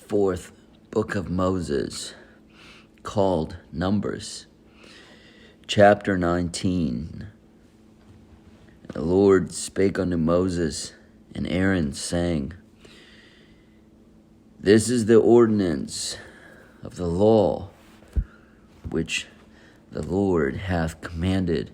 fourth book of Moses, called Numbers, chapter 19. The Lord spake unto Moses and Aaron, saying, This is the ordinance of the law which the Lord hath commanded,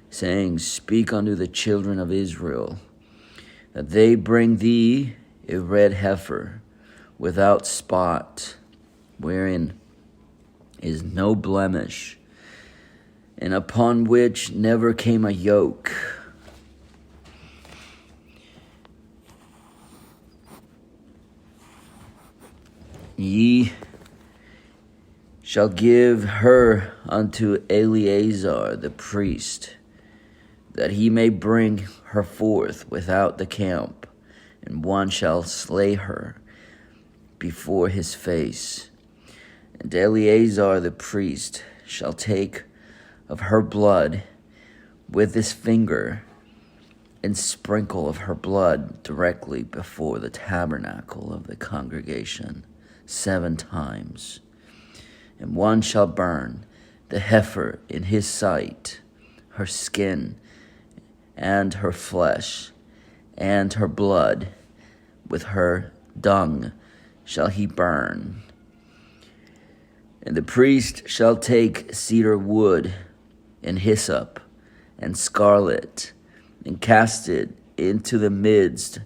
saying, Speak unto the children of Israel, that they bring thee a red heifer without spot, wherein is no blemish, and upon which never came a yoke. Ye shall give her unto Eleazar the priest, that he may bring her forth without the camp, and one shall slay her before his face. And Eleazar the priest shall take of her blood with his finger, and sprinkle of her blood directly before the tabernacle of the congregation 7 times. And one shall burn the heifer in his sight, her skin and her flesh and her blood with her dung shall he burn. And the priest shall take cedar wood and hyssop and scarlet, and cast it into the midst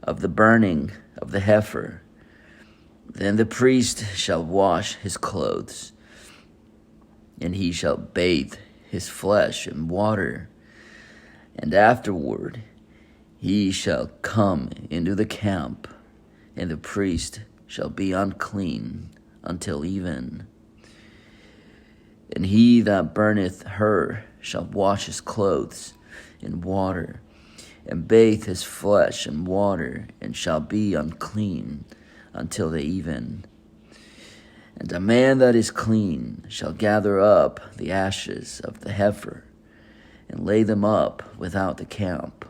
of the burning of the heifer. Then the priest shall wash his clothes, and he shall bathe his flesh in water, and afterward he shall come into the camp, and the priest shall be unclean until even. And he that burneth her shall wash his clothes in water, and bathe his flesh in water, and shall be unclean until the even. And a man that is clean shall gather up the ashes of the heifer, and lay them up without the camp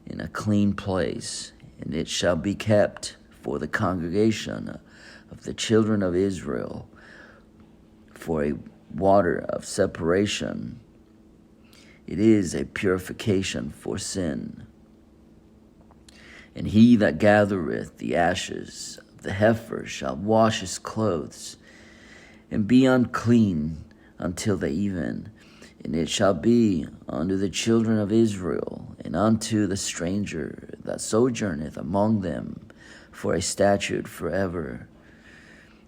in a clean place, and it shall be kept for the congregation of the children of Israel for a water of separation. It is a purification for sin. And he that gathereth the ashes of the heifer shall wash his clothes, and be unclean until the even. And it shall be unto the children of Israel, and unto the stranger that sojourneth among them, for a statute forever.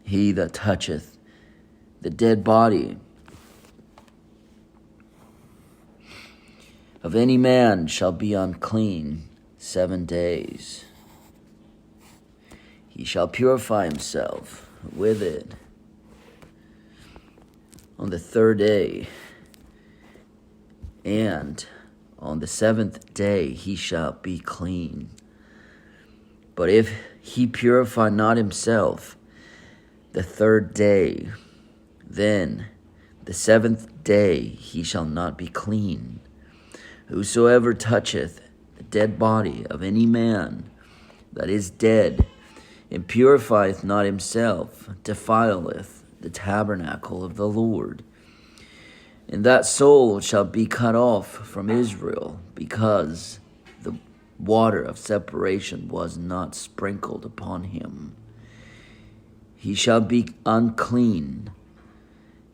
He that toucheth the dead body of any man shall be unclean 7 days. He shall purify himself with it on the 3rd day, and on the 7th day he shall be clean. But if he purify not himself the 3rd day, then the 7th day he shall not be clean. Whosoever toucheth the dead body of any man that is dead, and purifieth not himself, defileth the tabernacle of the Lord. And that soul shall be cut off from Israel, because the water of separation was not sprinkled upon him. He shall be unclean.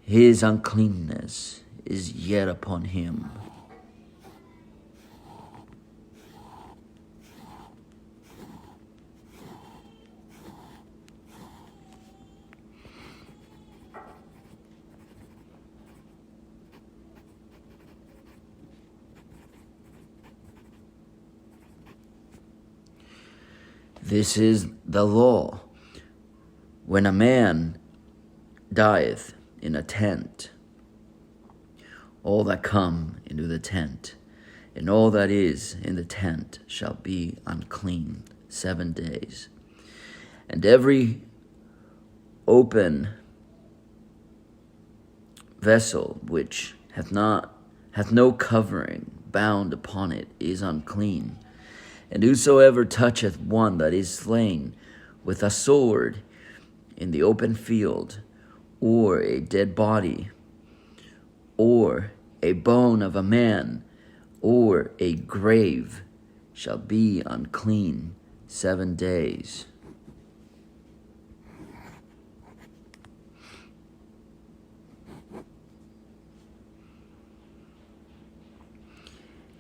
His uncleanness is yet upon him. This is the law. When a man dieth in a tent, all that come into the tent, and all that is in the tent shall be unclean 7 days. And every open vessel which hath no covering bound upon it is unclean. And whosoever toucheth one that is slain with a sword, in the open field, or a dead body, or a bone of a man, or a grave, shall be unclean 7 days.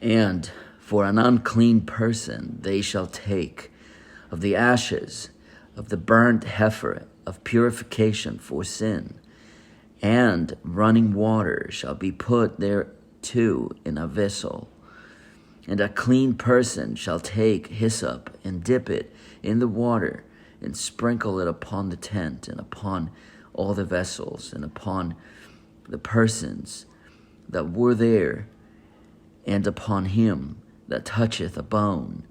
And for an unclean person they shall take of the ashes of the burnt heifer of purification for sin, and running water shall be put thereto in a vessel. And a clean person shall take hyssop, and dip it in the water, and sprinkle it upon the tent, and upon all the vessels, and upon the persons that were there, and upon him that toucheth a bone,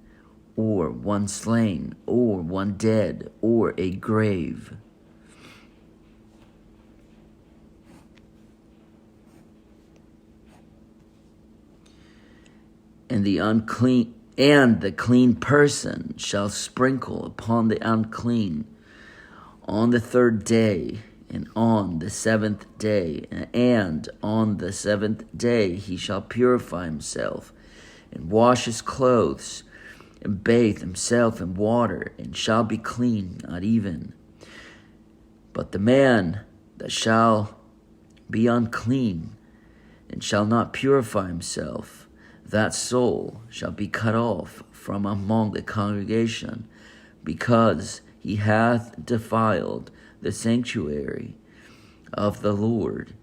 or one slain, or one dead, or a grave. And the clean person shall sprinkle upon the unclean on the 3rd day, and on the 7th day, and on the 7th day he shall purify himself, and wash his clothes, and bathe himself in water, and shall be clean, not even. But the man that shall be unclean, and shall not purify himself, that soul shall be cut off from among the congregation, because he hath defiled the sanctuary of the Lord.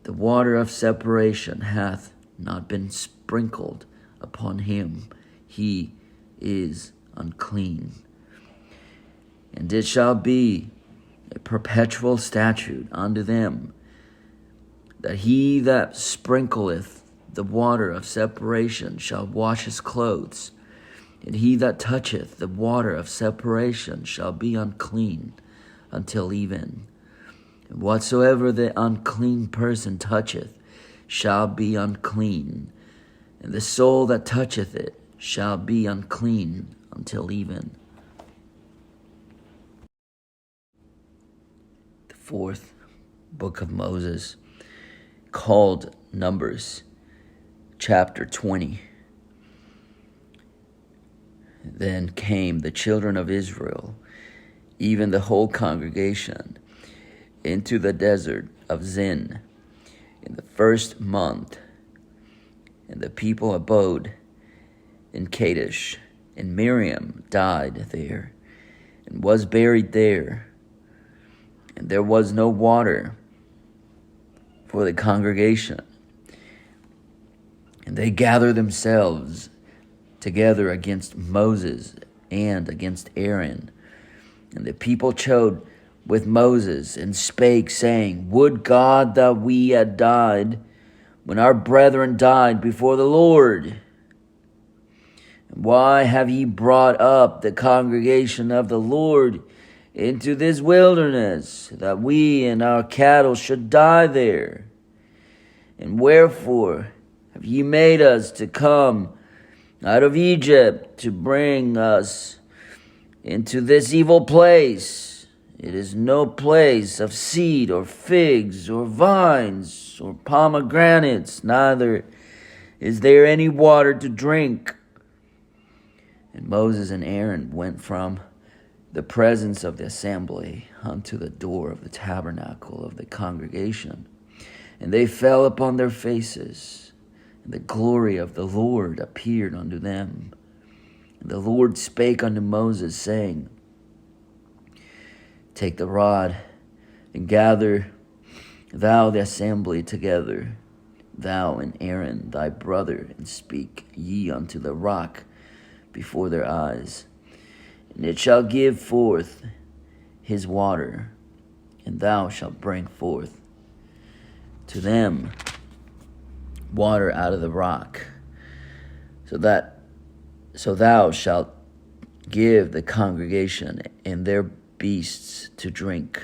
The water of separation hath not been sprinkled upon him. He is unclean. And it shall be a perpetual statute unto them, that he that sprinkleth the water of separation shall wash his clothes, and he that toucheth the water of separation shall be unclean until even. And whatsoever the unclean person toucheth shall be unclean, and the soul that toucheth it shall be unclean until even. The 4th book of Moses, called Numbers, chapter 20. Then came the children of Israel, even the whole congregation, into the desert of Zin in the 1st month. And the people abode in Kadesh, and Miriam died there, and was buried there. And there was no water for the congregation. And they gathered themselves together against Moses and against Aaron. And the people chode with Moses, and spake, saying, Would God that we had died when our brethren died before the Lord. And why have ye brought up the congregation of the Lord into this wilderness, that we and our cattle should die there? And wherefore have ye made us to come out of Egypt to bring us into this evil place? It is no place of seed or figs or vines or pomegranates, neither is there any water to drink. And Moses and Aaron went from the presence of the assembly unto the door of the tabernacle of the congregation, and they fell upon their faces, and the glory of the Lord appeared unto them. And the Lord spake unto Moses, saying, Take the rod, and gather thou the assembly together, thou and Aaron thy brother, and speak ye unto the rock before their eyes. And it shall give forth his water, and thou shalt bring forth to them water out of the rock, so thou shalt give the congregation and their beasts to drink.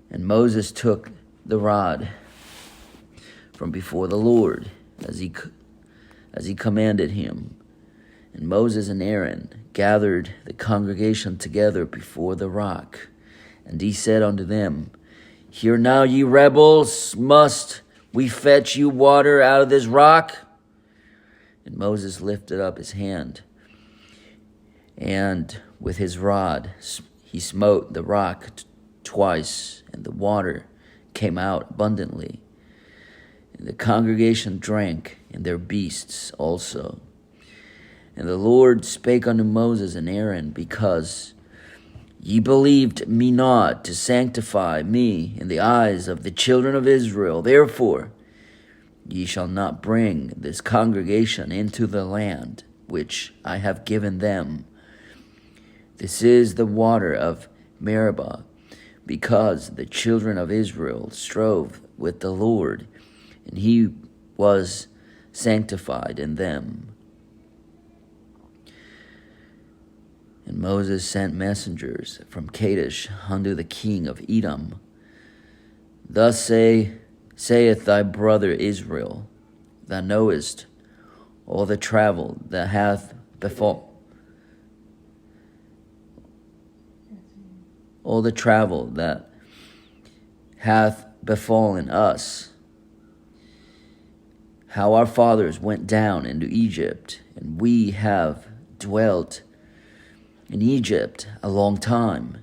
And Moses took the rod from before the Lord, as he commanded him. And Moses and Aaron gathered the congregation together before the rock. And he said unto them, Hear now, ye rebels, must we fetch you water out of this rock? And Moses lifted up his hand, and with his rod he smote the rock twice, and the water came out abundantly. And the congregation drank, and their beasts also. And the Lord spake unto Moses and Aaron, Because ye believed me not to sanctify me in the eyes of the children of Israel, therefore ye shall not bring this congregation into the land which I have given them. This is the water of Meribah, because the children of Israel strove with the Lord, and he was sanctified in them. And Moses sent messengers from Kadesh unto the king of Edom. Thus saith thy brother Israel, Thou knowest all the travel that hath befallen us, how our fathers went down into Egypt, and we have dwelt in Egypt a long time,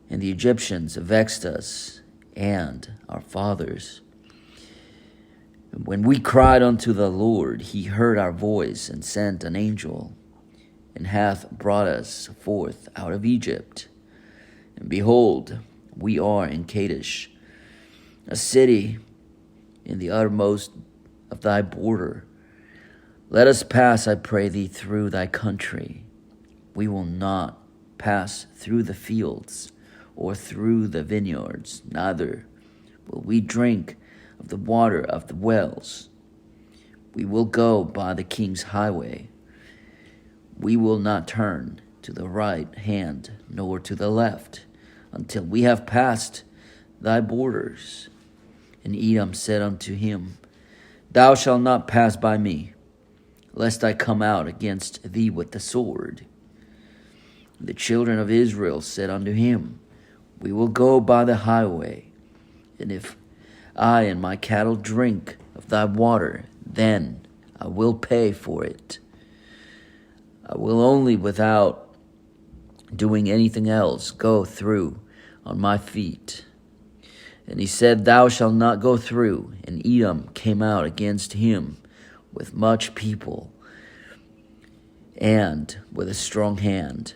and the Egyptians vexed us and our fathers. And when we cried unto the Lord, he heard our voice, and sent an angel, and hath brought us forth out of Egypt. And behold, we are in Kadesh, a city in the uttermost of thy border. Let us pass, I pray thee, through thy country. We will not pass through the fields or through the vineyards, neither will we drink of the water of the wells. We will go by the king's highway. We will not turn to the right hand nor to the left, until we have passed thy borders. And Edom said unto him, Thou shalt not pass by me, lest I come out against thee with the sword. The children of Israel said unto him, We will go by the highway, and if I and my cattle drink of thy water, then I will pay for it. I will only, without doing anything else, go through on my feet. And he said, Thou shalt not go through. And Edom came out against him with much people and with a strong hand.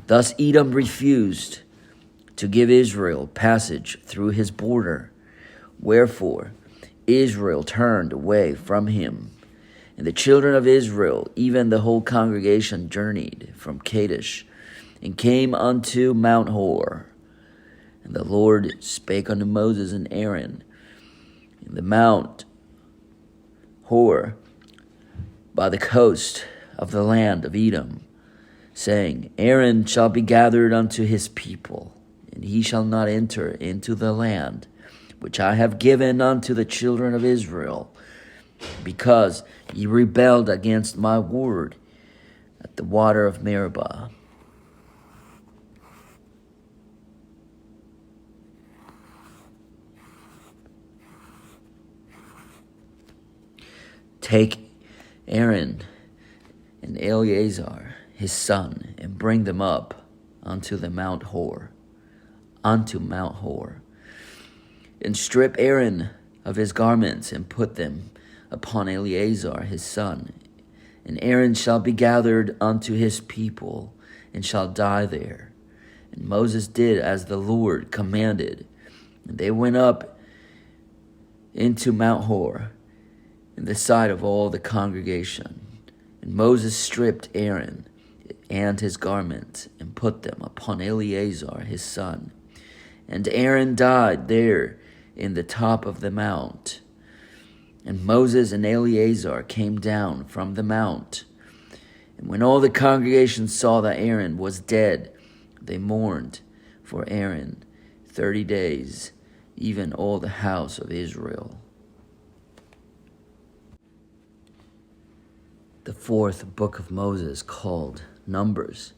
Thus Edom refused to give Israel passage through his border. Wherefore Israel turned away from him. And the children of Israel, even the whole congregation, journeyed from Kadesh, and came unto Mount Hor. And the Lord spake unto Moses and Aaron in the Mount Hor by the coast of the land of Edom, saying, Aaron shall be gathered unto his people, and he shall not enter into the land which I have given unto the children of Israel, because ye rebelled against my word at the water of Meribah. Take Aaron and Eleazar his son, and bring them up unto Mount Hor, and strip Aaron of his garments, and put them upon Eleazar his son. And Aaron shall be gathered unto his people, and shall die there. And Moses did as the Lord commanded, and they went up into Mount Hor in the sight of all the congregation. And Moses stripped Aaron and his garments, and put them upon Eleazar his son. And Aaron died there in the top of the mount. And Moses and Eleazar came down from the mount. And when all the congregation saw that Aaron was dead, they mourned for Aaron 30 days, even all the house of Israel. The fourth book of Moses, called Numbers,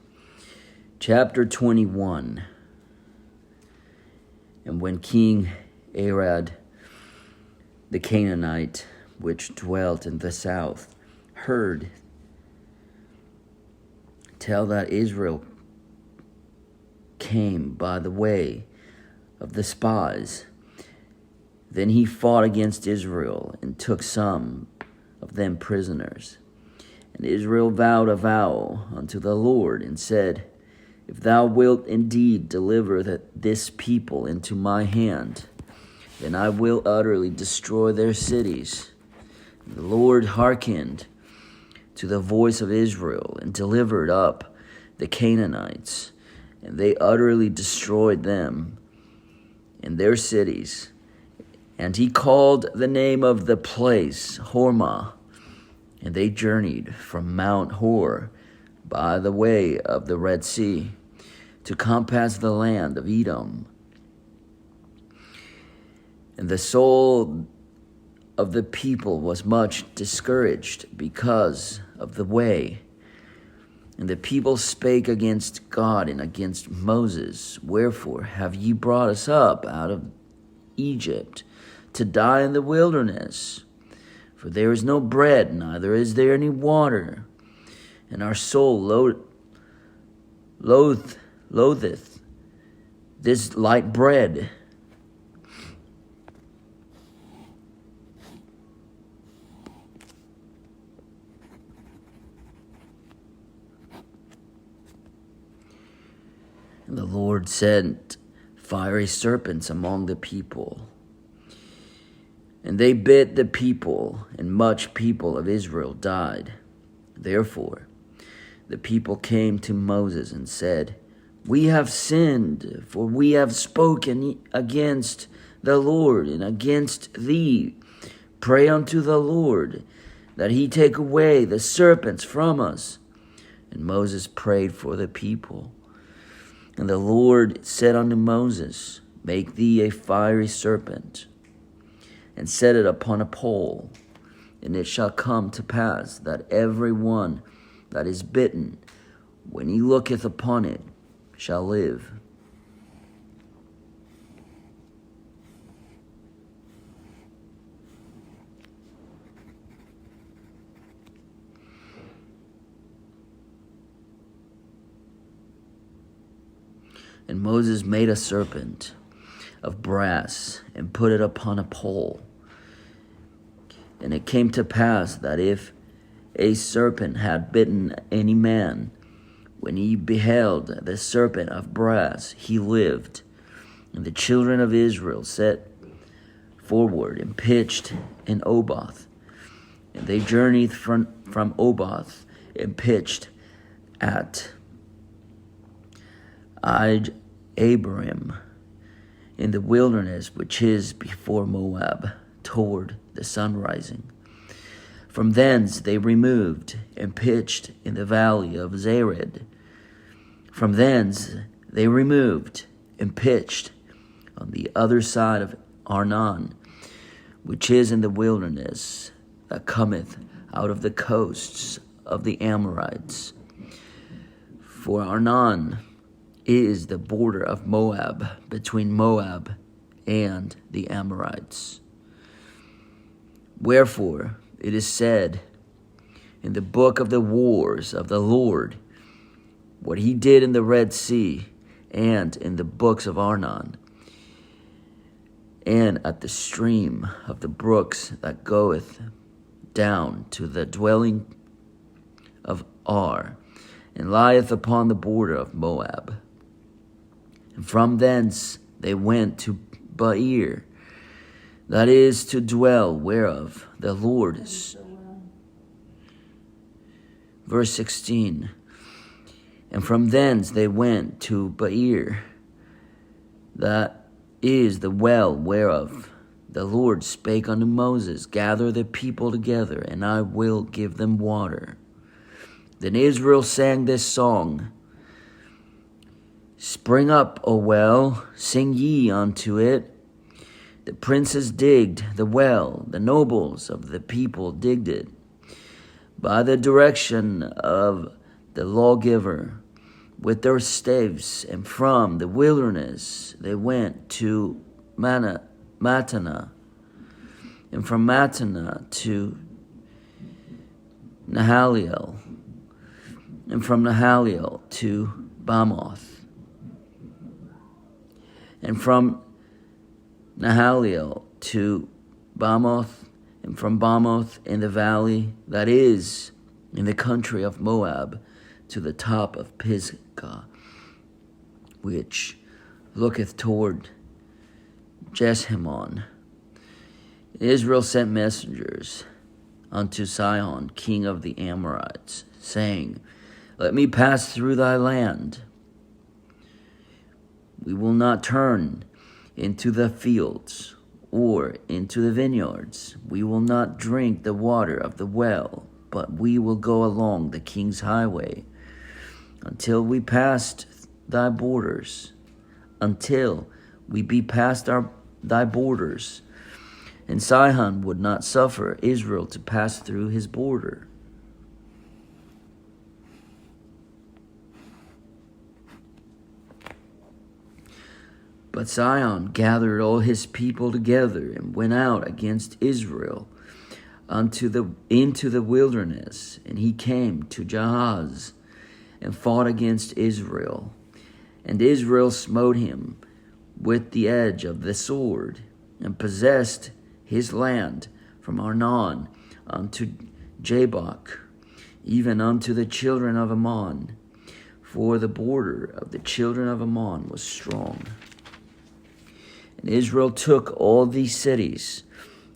chapter 21. And when King Arad the Canaanite, which dwelt in the south, heard tell that Israel came by the way of the spies, then he fought against Israel and took some of them prisoners. And Israel vowed a vow unto the Lord and said, If thou wilt indeed deliver this people into my hand, then I will utterly destroy their cities. And the Lord hearkened to the voice of Israel and delivered up the Canaanites, and they utterly destroyed them and their cities. And he called the name of the place Hormah. And they journeyed from Mount Hor by the way of the Red Sea to compass the land of Edom. And the soul of the people was much discouraged because of the way. And the people spake against God and against Moses, Wherefore have ye brought us up out of Egypt to die in the wilderness? For there is no bread, neither is there any water. And our soul loatheth this light bread. And the Lord sent fiery serpents among the people, and they bit the people, and much people of Israel died. Therefore the people came to Moses and said, We have sinned, for we have spoken against the Lord and against thee. Pray unto the Lord that he take away the serpents from us. And Moses prayed for the people. And the Lord said unto Moses, Make thee a fiery serpent, and set it upon a pole. And it shall come to pass that every one that is bitten, when he looketh upon it, shall live. And Moses made a serpent of brass and put it upon a pole. And it came to pass that if a serpent had bitten any man, when he beheld the serpent of brass, he lived. And the children of Israel set forward and pitched in Oboth. And they journeyed from Oboth and pitched at Abiram in the wilderness, which is before Moab, toward the sun rising. From thence they removed and pitched in the valley of Zered. From thence they removed and pitched on the other side of Arnon, which is in the wilderness that cometh out of the coasts of the Amorites. For Arnon is the border of Moab, between Moab and the Amorites. Wherefore it is said in the book of the wars of the Lord, what he did in the Red Sea, and in the books of Arnon, and at the stream of the brooks that goeth down to the dwelling of Ar, and lieth upon the border of Moab. And from thence they went to Bair, that is to dwell whereof the Lord is. Verse 16. And from thence they went to Bair, that is the well whereof the Lord spake unto Moses, Gather the people together, and I will give them water. Then Israel sang this song, Spring up, O well, sing ye unto it. The princes digged the well, the nobles of the people digged it. By the direction of the lawgiver, with their staves, and from the wilderness they went to Mattanah, and from Mattanah to Nahaliel, and from Nahaliel to Bamoth, and from Nahaliel to Bamoth, and from Bamoth in the valley that is in the country of Moab to the top of Pisgah, which looketh toward Jeshimon. Israel sent messengers unto Sihon, king of the Amorites, saying, Let me pass through thy land. We will not turn into the fields or into the vineyards. We will not drink the water of the well, but we will go along the king's highway until we passed thy borders, until we be past thy borders. And Sihon would not suffer Israel to pass through his border. But Sihon gathered all his people together and went out against Israel into the wilderness, and he came to Jahaz and fought against Israel. And Israel smote him with the edge of the sword, and possessed his land from Arnon unto Jabbok, even unto the children of Ammon, for the border of the children of Ammon was strong. And Israel took all these cities,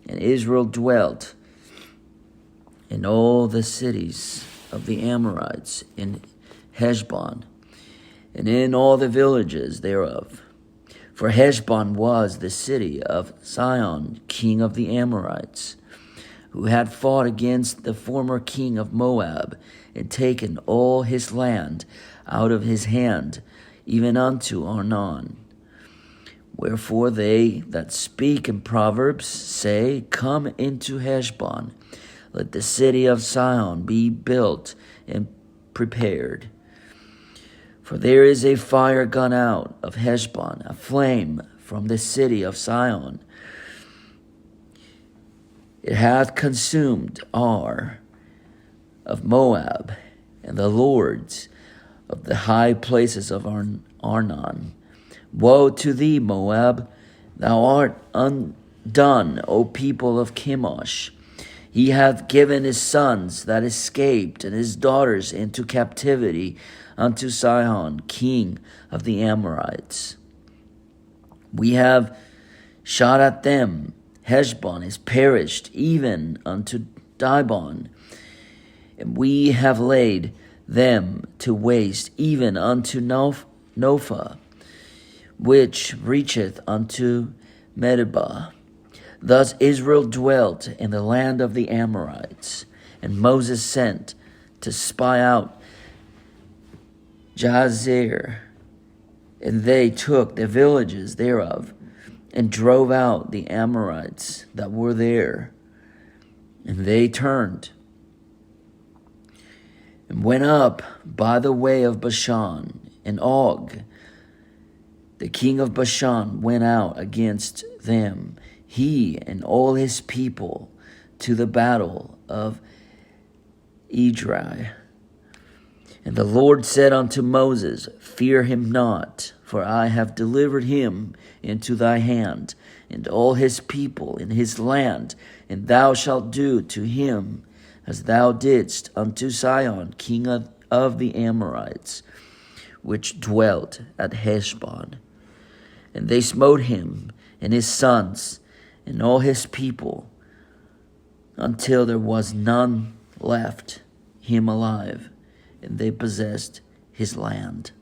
and Israel dwelt in all the cities of the Amorites in Heshbon, and in all the villages thereof. For Heshbon was the city of Sihon, king of the Amorites, who had fought against the former king of Moab, and taken all his land out of his hand, even unto Arnon. Wherefore they that speak in Proverbs say, Come into Heshbon, let the city of Sihon be built and prepared. For there is a fire gone out of Heshbon, a flame from the city of Sihon. It hath consumed Ar of Moab, and the lords of the high places of Arnon. Woe to thee, Moab! Thou art undone, O people of Chemosh. He hath given his sons that escaped and his daughters into captivity unto Sihon, king of the Amorites. We have shot at them. Heshbon is perished, even unto Dibon. And we have laid them to waste, even unto Nophah, which reacheth unto Medeba. Thus Israel dwelt in the land of the Amorites, and Moses sent to spy out Jahazer, and they took the villages thereof, and drove out the Amorites that were there. And they turned and went up by the way of Bashan, and Og, the king of Bashan, went out against them, he and all his people, to the battle of Edrei. And the Lord said unto Moses, Fear him not, for I have delivered him into thy hand, and all his people in his land, and thou shalt do to him as thou didst unto Sihon, king of the Amorites, which dwelt at Heshbon. And they smote him and his sons and all his people, until there was none left him alive, and they possessed his land.